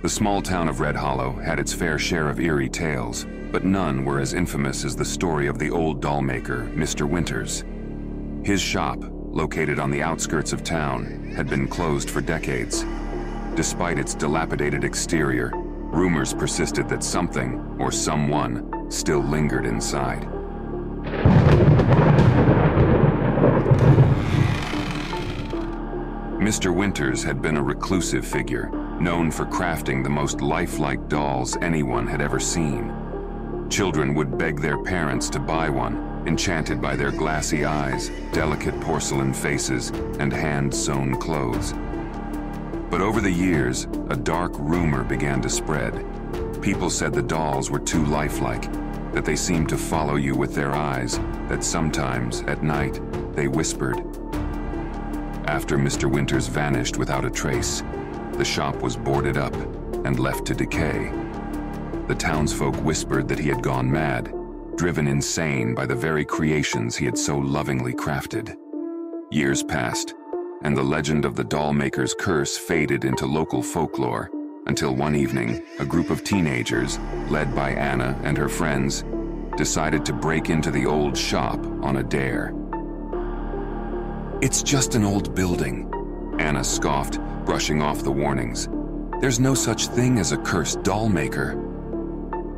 The small town of Red Hollow had its fair share of eerie tales, but none were as infamous as the story of the old dollmaker, Mr. Winters. His shop, located on the outskirts of town, had been closed for decades. Despite its dilapidated exterior, rumors persisted that something, or someone, still lingered inside. Mr. Winters had been a reclusive figure, known for crafting the most lifelike dolls anyone had ever seen. Children would beg their parents to buy one, enchanted by their glassy eyes, delicate porcelain faces, and hand-sewn clothes. But over the years, a dark rumor began to spread. People said the dolls were too lifelike, that they seemed to follow you with their eyes, that sometimes, at night, they whispered. After Mr. Winters vanished without a trace, the shop was boarded up and left to decay. The townsfolk whispered that he had gone mad, driven insane by the very creations he had so lovingly crafted. Years passed, and the legend of the dollmaker's curse faded into local folklore, until one evening, a group of teenagers, led by Anna and her friends, decided to break into the old shop on a dare. "It's just an old building," Anna scoffed, brushing off the warnings. "There's no such thing as a cursed dollmaker."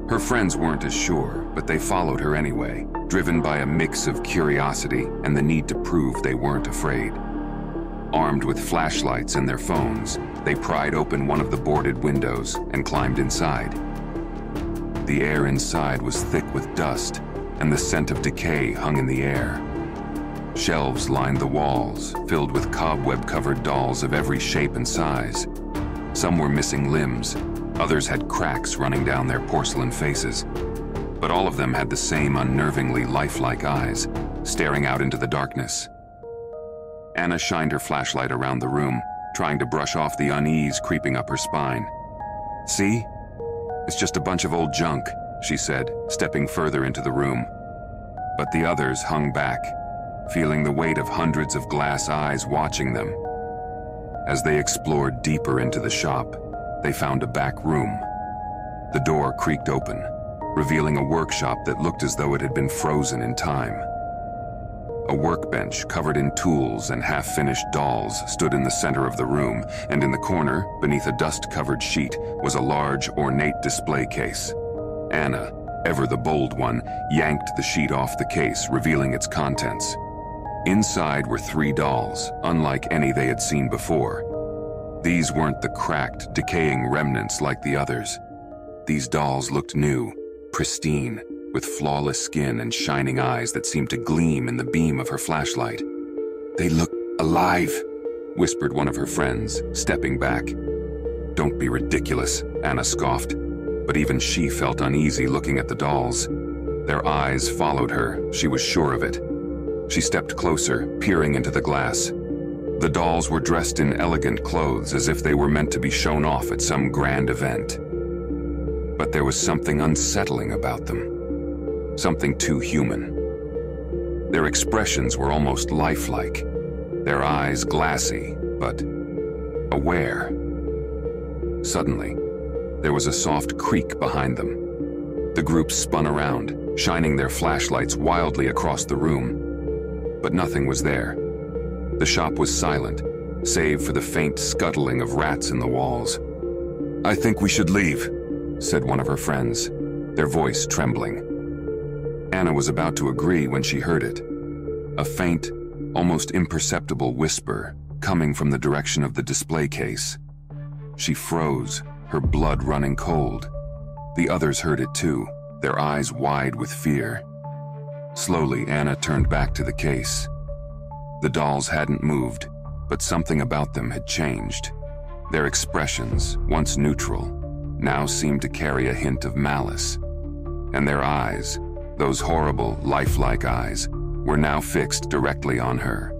Her friends weren't as sure, but they followed her anyway, driven by a mix of curiosity and the need to prove they weren't afraid. Armed with flashlights and their phones, they pried open one of the boarded windows and climbed inside. The air inside was thick with dust, and the scent of decay hung in the air. Shelves lined the walls, filled with cobweb-covered dolls of every shape and size. Some were missing limbs, others had cracks running down their porcelain faces. But all of them had the same unnervingly lifelike eyes, staring out into the darkness. Anna shined her flashlight around the room, trying to brush off the unease creeping up her spine. "See? It's just a bunch of old junk," she said, stepping further into the room. But the others hung back, feeling the weight of hundreds of glass eyes watching them. As they explored deeper into the shop, they found a back room. The door creaked open, revealing a workshop that looked as though it had been frozen in time. A workbench covered in tools and half-finished dolls stood in the center of the room, and in the corner, beneath a dust-covered sheet, was a large, ornate display case. Anna, ever the bold one, yanked the sheet off the case, revealing its contents. Inside were 3 dolls, unlike any they had seen before. These weren't the cracked, decaying remnants like the others. These dolls looked new, pristine, with flawless skin and shining eyes that seemed to gleam in the beam of her flashlight. "They look alive," whispered one of her friends, stepping back. "Don't be ridiculous," Anna scoffed, but even she felt uneasy looking at the dolls. Their eyes followed her, she was sure of it. She stepped closer, peering into the glass. The dolls were dressed in elegant clothes, as if they were meant to be shown off at some grand event. But there was something unsettling about them. Something too human. Their expressions were almost lifelike, their eyes glassy, but aware. Suddenly, there was a soft creak behind them. The group spun around, shining their flashlights wildly across the room. But nothing was there. The shop was silent, save for the faint scuttling of rats in the walls. "I think we should leave," said one of her friends, their voice trembling. Anna was about to agree when she heard it. A faint, almost imperceptible whisper coming from the direction of the display case. She froze, her blood running cold. The others heard it too, their eyes wide with fear. Slowly, Anna turned back to the case. The dolls hadn't moved, but something about them had changed. Their expressions, once neutral, now seemed to carry a hint of malice. And their eyes, those horrible, lifelike eyes, were now fixed directly on her.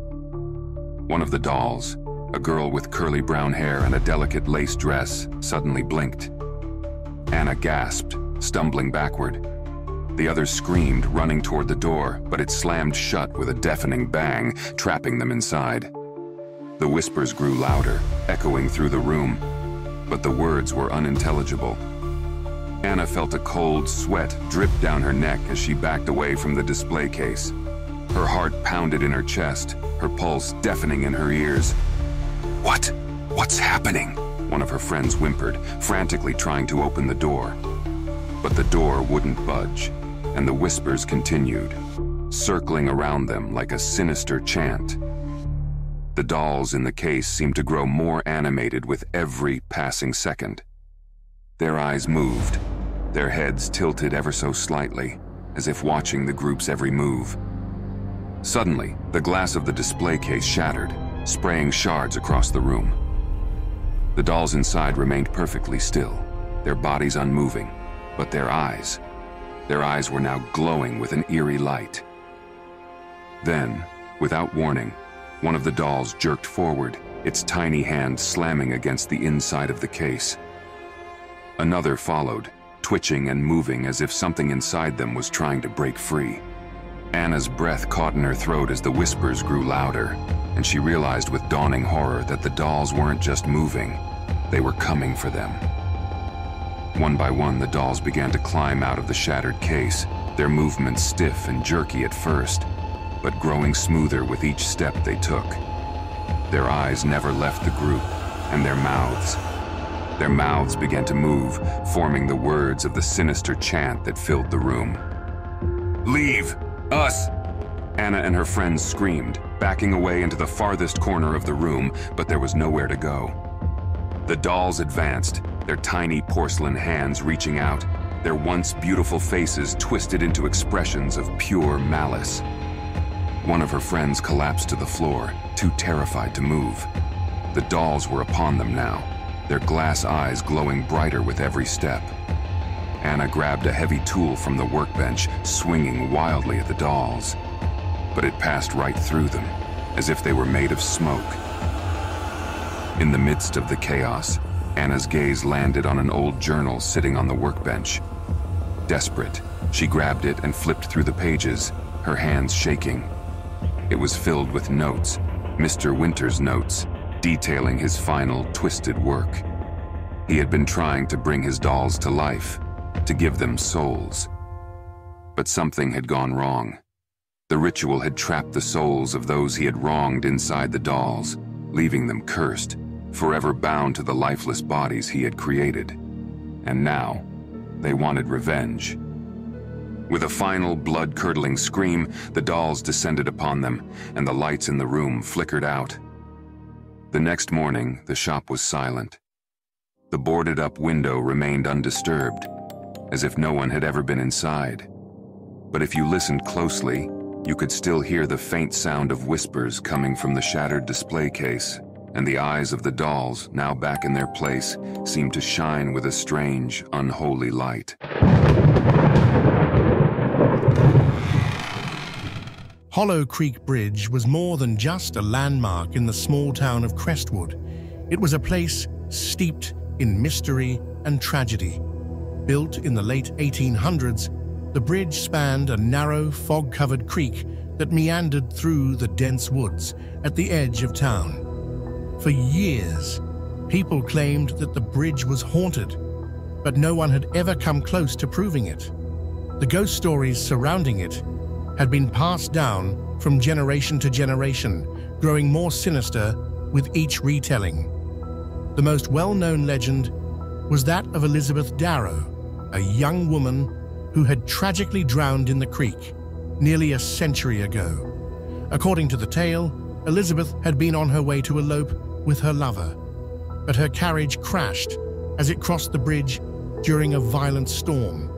One of the dolls, a girl with curly brown hair and a delicate lace dress, suddenly blinked. Anna gasped, stumbling backward. The others screamed, running toward the door, but it slammed shut with a deafening bang, trapping them inside. The whispers grew louder, echoing through the room. but the words were unintelligible. Anna felt a cold sweat drip down her neck as she backed away from the display case. Her heart pounded in her chest, her pulse deafening in her ears. What's happening? One of her friends whimpered, frantically trying to open the door. But the door wouldn't budge, and the whispers continued, circling around them like a sinister chant. The dolls in the case seemed to grow more animated with every passing second. Their eyes moved, their heads tilted ever so slightly, as if watching the group's every move. Suddenly, the glass of the display case shattered, spraying shards across the room. The dolls inside remained perfectly still, their bodies unmoving, but their eyes were now glowing with an eerie light. Then, without warning, one of the dolls jerked forward, its tiny hand slamming against the inside of the case. Another followed, twitching and moving as if something inside them was trying to break free. Anna's breath caught in her throat as the whispers grew louder, and she realized with dawning horror that the dolls weren't just moving, they were coming for them. One by one, the dolls began to climb out of the shattered case, their movements stiff and jerky at first, but growing smoother with each step they took. Their eyes never left the group, and their mouths began to move, forming the words of the sinister chant that filled the room. "Leave! Us!" Anna and her friends screamed, backing away into the farthest corner of the room, but there was nowhere to go. The dolls advanced, their tiny porcelain hands reaching out, their once beautiful faces twisted into expressions of pure malice. One of her friends collapsed to the floor, too terrified to move. The dolls were upon them now, their glass eyes glowing brighter with every step. Anna grabbed a heavy tool from the workbench, swinging wildly at the dolls. But it passed right through them, as if they were made of smoke. In the midst of the chaos, Anna's gaze landed on an old journal sitting on the workbench. Desperate, she grabbed it and flipped through the pages, her hands shaking. It was filled with notes, Mr. Winter's notes, detailing his final twisted work. He had been trying to bring his dolls to life, to give them souls. But something had gone wrong. The ritual had trapped the souls of those he had wronged inside the dolls, leaving them cursed, forever bound to the lifeless bodies he had created. And now, they wanted revenge. With a final blood-curdling scream, the dolls descended upon them, and the lights in the room flickered out. The next morning, the shop was silent. The boarded-up window remained undisturbed, as if no one had ever been inside. But if you listened closely, you could still hear the faint sound of whispers coming from the shattered display case, and the eyes of the dolls, now back in their place, seemed to shine with a strange, unholy light. Hollow Creek Bridge was more than just a landmark in the small town of Crestwood. It was a place steeped in mystery and tragedy. Built in the late 1800s, the bridge spanned a narrow, fog-covered creek that meandered through the dense woods at the edge of town. For years, people claimed that the bridge was haunted, but no one had ever come close to proving it. The ghost stories surrounding it had been passed down from generation to generation, growing more sinister with each retelling. The most well-known legend was that of Elizabeth Darrow, a young woman who had tragically drowned in the creek nearly a century ago. According to the tale, Elizabeth had been on her way to elope with her lover, but her carriage crashed as it crossed the bridge during a violent storm.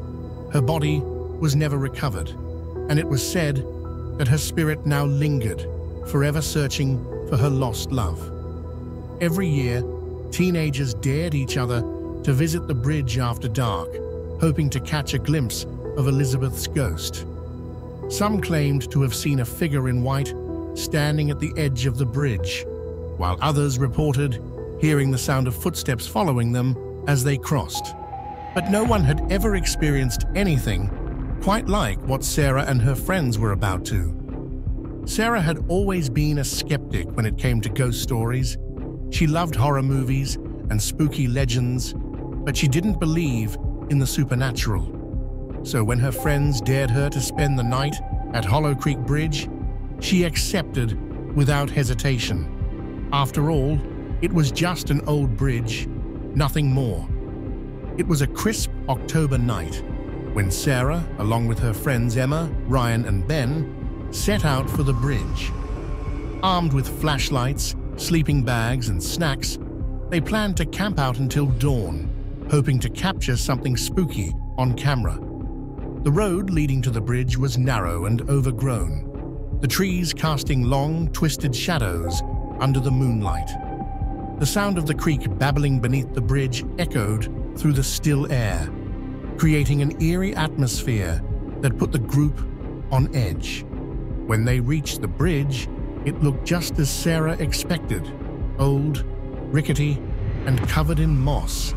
Her body was never recovered, and it was said that her spirit now lingered, forever searching for her lost love. Every year, teenagers dared each other to visit the bridge after dark, hoping to catch a glimpse of Elizabeth's ghost. Some claimed to have seen a figure in white standing at the edge of the bridge, while others reported hearing the sound of footsteps following them as they crossed. But no one had ever experienced anything quite like what Sarah and her friends were about to. Sarah had always been a skeptic when it came to ghost stories. She loved horror movies and spooky legends, but she didn't believe in the supernatural. So when her friends dared her to spend the night at Hollow Creek Bridge, she accepted without hesitation. After all, it was just an old bridge, nothing more. It was a crisp October night when Sarah, along with her friends Emma, Ryan, and Ben, set out for the bridge. Armed with flashlights, sleeping bags, and snacks, they planned to camp out until dawn, hoping to capture something spooky on camera. The road leading to the bridge was narrow and overgrown, the trees casting long, twisted shadows under the moonlight. The sound of the creek babbling beneath the bridge echoed through the still air, creating an eerie atmosphere that put the group on edge. When they reached the bridge, it looked just as Sarah expected, old, rickety, and covered in moss.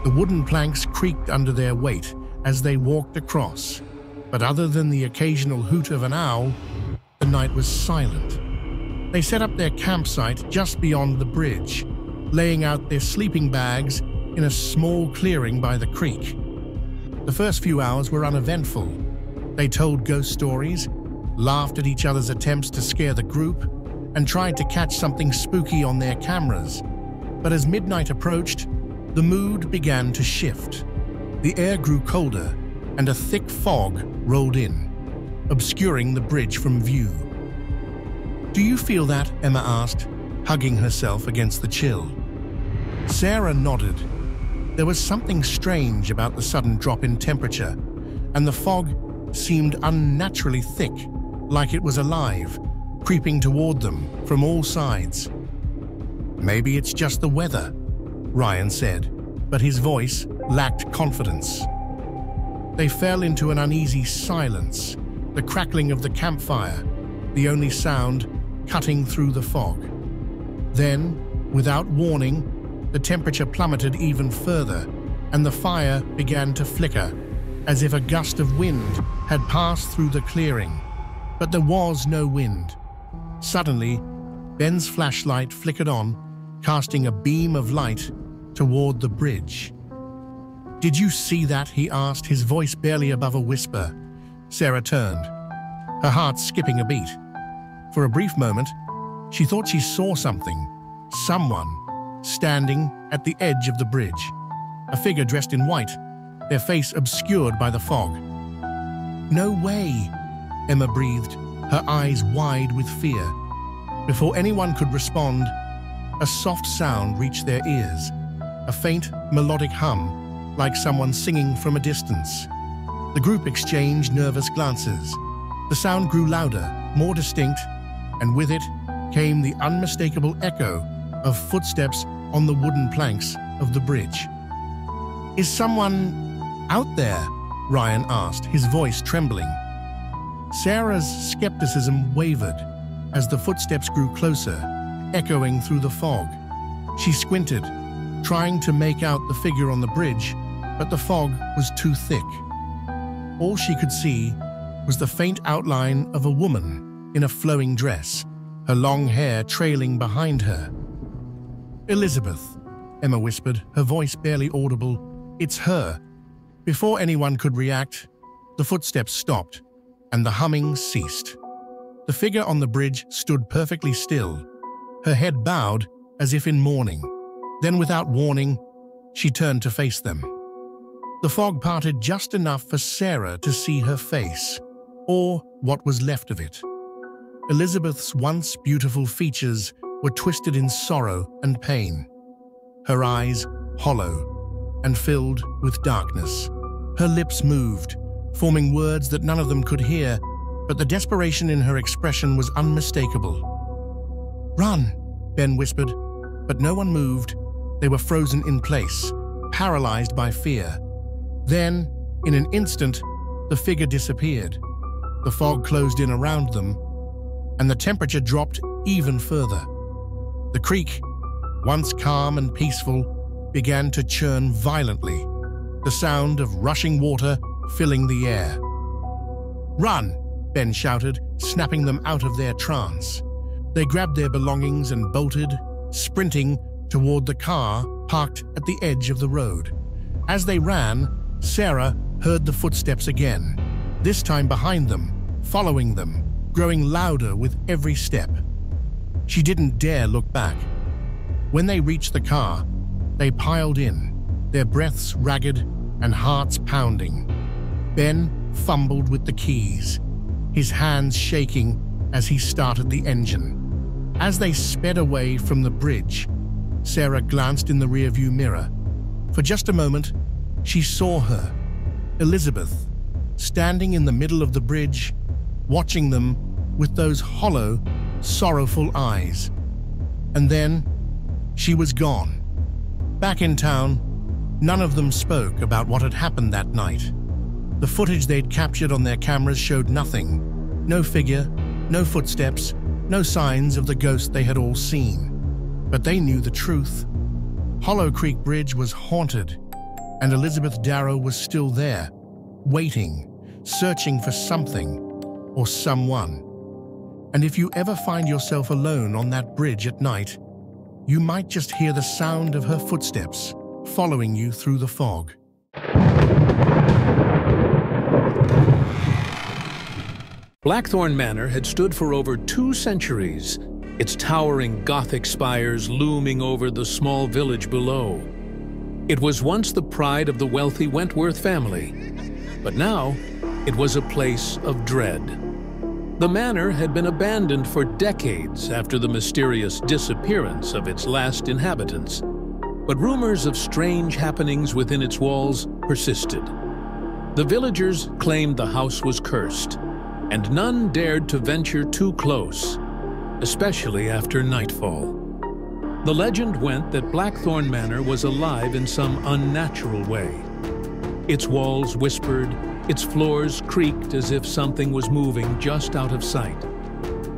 The wooden planks creaked under their weight as they walked across, but other than the occasional hoot of an owl, the night was silent. They set up their campsite just beyond the bridge, laying out their sleeping bags in a small clearing by the creek. The first few hours were uneventful. They told ghost stories, laughed at each other's attempts to scare the group, and tried to catch something spooky on their cameras. But as midnight approached, the mood began to shift. The air grew colder, and a thick fog rolled in, obscuring the bridge from view. "Do you feel that?" Emma asked, hugging herself against the chill. Sarah nodded. There was something strange about the sudden drop in temperature, and the fog seemed unnaturally thick, like it was alive, creeping toward them from all sides. "Maybe it's just the weather," Ryan said, but his voice lacked confidence. They fell into an uneasy silence, the crackling of the campfire, the only sound cutting through the fog. Then, without warning, the temperature plummeted even further, and the fire began to flicker, as if a gust of wind had passed through the clearing. But there was no wind. Suddenly, Ben's flashlight flickered on, casting a beam of light toward the bridge. "Did you see that?" he asked, his voice barely above a whisper. Sarah turned, her heart skipping a beat. For a brief moment, she thought she saw something, someone, standing at the edge of the bridge. A figure dressed in white, their face obscured by the fog. "No way!" Emma breathed, her eyes wide with fear. Before anyone could respond, a soft sound reached their ears, a faint, melodic hum, like someone singing from a distance. The group exchanged nervous glances. The sound grew louder, more distinct, and with it came the unmistakable echo of footsteps on the wooden planks of the bridge. "Is someone out there?" Ryan asked, his voice trembling. Sarah's skepticism wavered as the footsteps grew closer, echoing through the fog. She squinted, trying to make out the figure on the bridge, but the fog was too thick. All she could see was the faint outline of a woman in a flowing dress, her long hair trailing behind her. "Elizabeth," Emma whispered, her voice barely audible. "It's her." Before anyone could react, the footsteps stopped, and the humming ceased. The figure on the bridge stood perfectly still, her head bowed as if in mourning. Then, without warning, she turned to face them. The fog parted just enough for Sarah to see her face, or what was left of it. Elizabeth's once beautiful features were twisted in sorrow and pain, her eyes hollow and filled with darkness. Her lips moved, forming words that none of them could hear, but the desperation in her expression was unmistakable. "Run," Ben whispered, but no one moved. They were frozen in place, paralyzed by fear. Then, in an instant, the figure disappeared. The fog closed in around them, and the temperature dropped even further. The creek, once calm and peaceful, began to churn violently, the sound of rushing water filling the air. "Run!" Ben shouted, snapping them out of their trance. They grabbed their belongings and bolted, sprinting toward the car parked at the edge of the road. As they ran, Sarah heard the footsteps again, this time behind them, following them, growing louder with every step. She didn't dare look back. When they reached the car, they piled in, their breaths ragged and hearts pounding. Ben fumbled with the keys, his hands shaking as he started the engine. As they sped away from the bridge, Sarah glanced in the rearview mirror. For just a moment, she saw her, Elizabeth, standing in the middle of the bridge, watching them with those hollow, sorrowful eyes. And then, she was gone. Back in town, none of them spoke about what had happened that night. The footage they'd captured on their cameras showed nothing. No figure, no footsteps, no signs of the ghost they had all seen. But they knew the truth. Hollow Creek Bridge was haunted, and Elizabeth Darrow was still there, waiting, searching for something or someone. And if you ever find yourself alone on that bridge at night, you might just hear the sound of her footsteps following you through the fog. Blackthorn Manor had stood for over 2 centuries, its towering Gothic spires looming over the small village below. It was once the pride of the wealthy Wentworth family, but now it was a place of dread. The manor had been abandoned for decades after the mysterious disappearance of its last inhabitants, but rumors of strange happenings within its walls persisted. The villagers claimed the house was cursed, and none dared to venture too close, especially after nightfall. The legend went that Blackthorn Manor was alive in some unnatural way. Its walls whispered, its floors creaked as if something was moving just out of sight,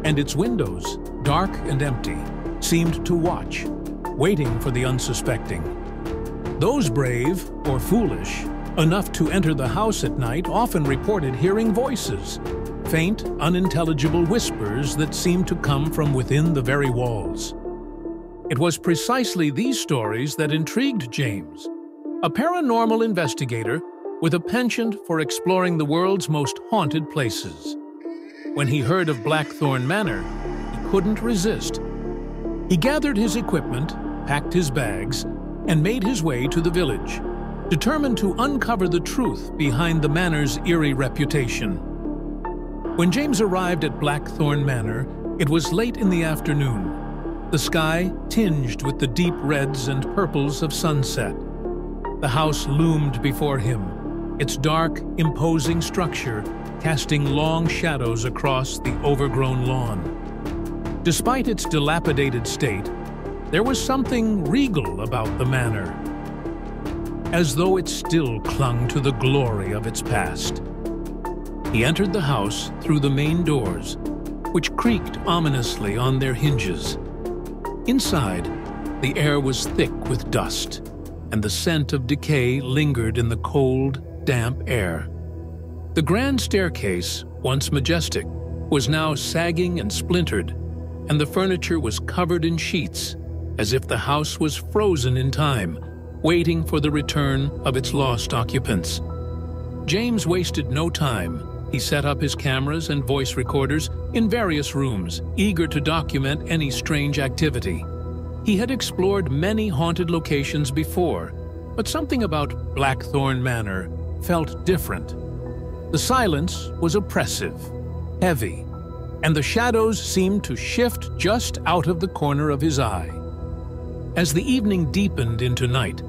and its windows, dark and empty, seemed to watch, waiting for the unsuspecting. Those brave, or foolish, enough to enter the house at night often reported hearing voices, faint, unintelligible whispers that seemed to come from within the very walls. It was precisely these stories that intrigued James, a paranormal investigator with a penchant for exploring the world's most haunted places. When he heard of Blackthorn Manor, he couldn't resist. He gathered his equipment, packed his bags, and made his way to the village, determined to uncover the truth behind the manor's eerie reputation. When James arrived at Blackthorn Manor, it was late in the afternoon, the sky tinged with the deep reds and purples of sunset. The house loomed before him, its dark, imposing structure casting long shadows across the overgrown lawn. Despite its dilapidated state, there was something regal about the manor, as though it still clung to the glory of its past. He entered the house through the main doors, which creaked ominously on their hinges. Inside, the air was thick with dust, and the scent of decay lingered in the cold, damp air. The grand staircase, once majestic, was now sagging and splintered, and the furniture was covered in sheets, as if the house was frozen in time, waiting for the return of its lost occupants. James wasted no time. He set up his cameras and voice recorders in various rooms, eager to document any strange activity. He had explored many haunted locations before, but something about Blackthorn Manor felt different. The silence was oppressive, heavy, and the shadows seemed to shift just out of the corner of his eye. As the evening deepened into night,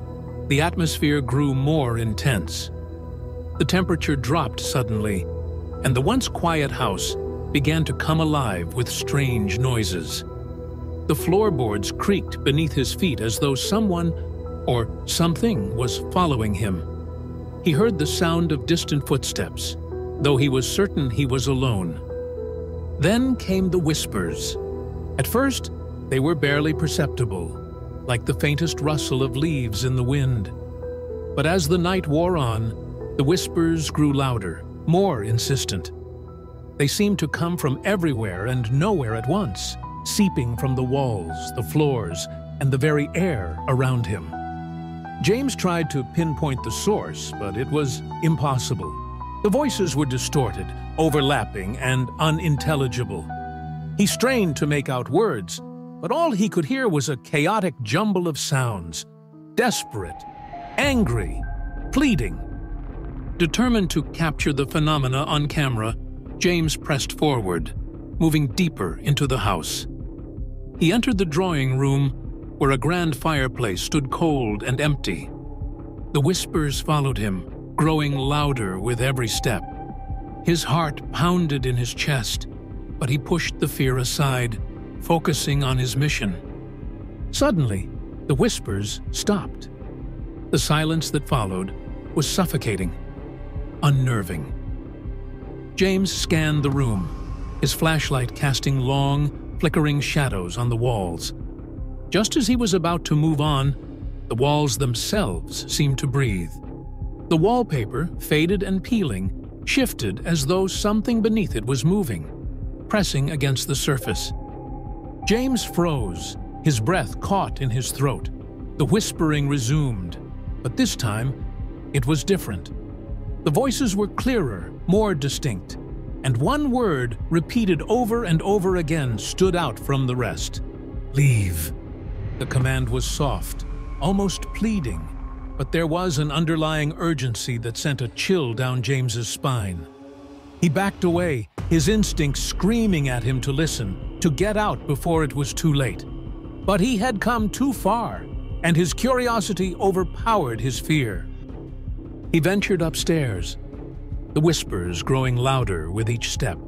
the atmosphere grew more intense. The temperature dropped suddenly, and the once quiet house began to come alive with strange noises. The floorboards creaked beneath his feet as though someone or something was following him. He heard the sound of distant footsteps, though he was certain he was alone. Then came the whispers. At first, they were barely perceptible, like the faintest rustle of leaves in the wind. But as the night wore on, the whispers grew louder, more insistent. They seemed to come from everywhere and nowhere at once, seeping from the walls, the floors, and the very air around him. James tried to pinpoint the source, but it was impossible. The voices were distorted, overlapping, and unintelligible. He strained to make out words, but all he could hear was a chaotic jumble of sounds. Desperate, angry, pleading. Determined to capture the phenomena on camera, James pressed forward, moving deeper into the house. He entered the drawing room, where a grand fireplace stood cold and empty. The whispers followed him, growing louder with every step. His heart pounded in his chest, but he pushed the fear aside, focusing on his mission. Suddenly, the whispers stopped. The silence that followed was suffocating, unnerving. James scanned the room, his flashlight casting long, flickering shadows on the walls. Just as he was about to move on, the walls themselves seemed to breathe. The wallpaper, faded and peeling, shifted as though something beneath it was moving, pressing against the surface. James froze, his breath caught in his throat. The whispering resumed, but this time it was different. The voices were clearer, more distinct, and one word, repeated over and over again, stood out from the rest. "Leave." The command was soft, almost pleading, but there was an underlying urgency that sent a chill down James's spine. He backed away, his instincts screaming at him to listen, to get out before it was too late. But he had come too far, and his curiosity overpowered his fear. He ventured upstairs, the whispers growing louder with each step.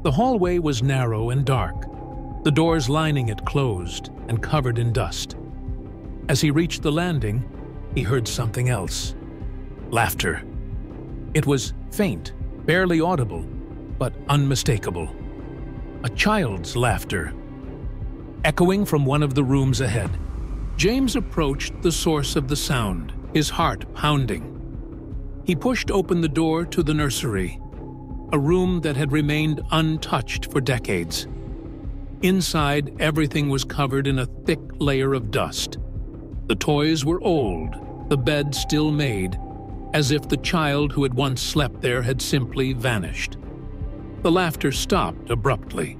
The hallway was narrow and dark, the doors lining it closed and covered in dust. As he reached the landing, he heard something else. Laughter. It was faint, barely audible, but unmistakable. A child's laughter. Echoing from one of the rooms ahead, James approached the source of the sound, his heart pounding. He pushed open the door to the nursery, a room that had remained untouched for decades. Inside, everything was covered in a thick layer of dust. The toys were old, the bed still made, as if the child who had once slept there had simply vanished. The laughter stopped abruptly,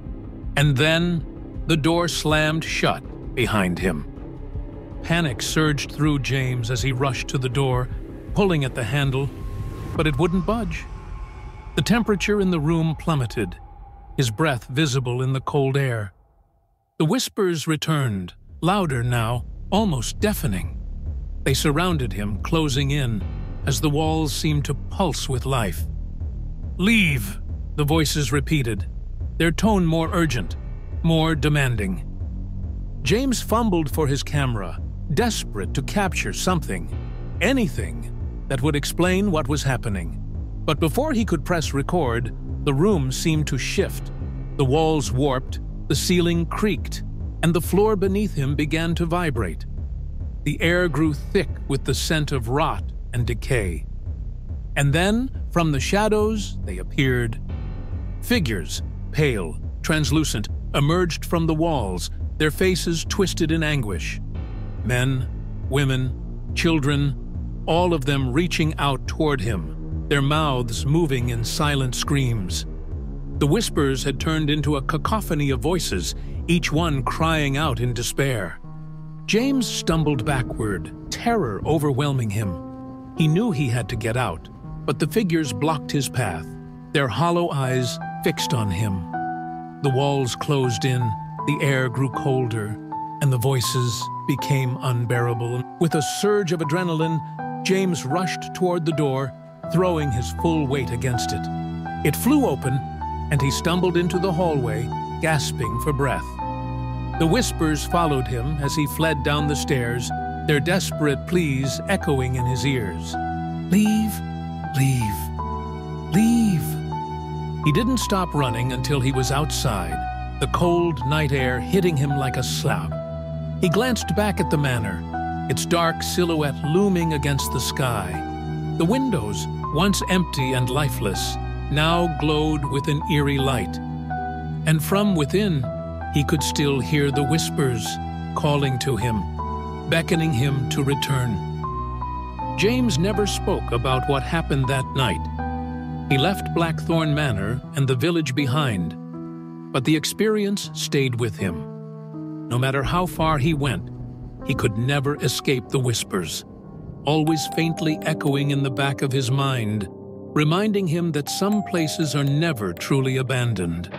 and then the door slammed shut behind him. Panic surged through James as he rushed to the door, pulling at the handle, but it wouldn't budge. The temperature in the room plummeted, his breath visible in the cold air. The whispers returned, louder now, almost deafening. They surrounded him, closing in, as the walls seemed to pulse with life. "Leave," the voices repeated, their tone more urgent, more demanding. James fumbled for his camera, desperate to capture something, anything, that would explain what was happening. But before he could press record, the room seemed to shift. The walls warped, the ceiling creaked, and the floor beneath him began to vibrate. The air grew thick with the scent of rot and decay. And then, from the shadows, they appeared. Figures, pale, translucent, emerged from the walls, their faces twisted in anguish. Men, women, children, all of them reaching out toward him, their mouths moving in silent screams. The whispers had turned into a cacophony of voices, each one crying out in despair. James stumbled backward, terror overwhelming him. He knew he had to get out, but the figures blocked his path, their hollow eyes fixed on him. The walls closed in, the air grew colder, and the voices became unbearable. With a surge of adrenaline, James rushed toward the door, throwing his full weight against it. It flew open, and he stumbled into the hallway, gasping for breath. The whispers followed him as he fled down the stairs, their desperate pleas echoing in his ears. "Leave, leave, leave." He didn't stop running until he was outside, the cold night air hitting him like a slap. He glanced back at the manor, its dark silhouette looming against the sky. The windows, once empty and lifeless, now glowed with an eerie light. And from within, he could still hear the whispers calling to him, beckoning him to return. James never spoke about what happened that night. He left Blackthorn Manor and the village behind, but the experience stayed with him. No matter how far he went, he could never escape the whispers, always faintly echoing in the back of his mind, reminding him that some places are never truly abandoned.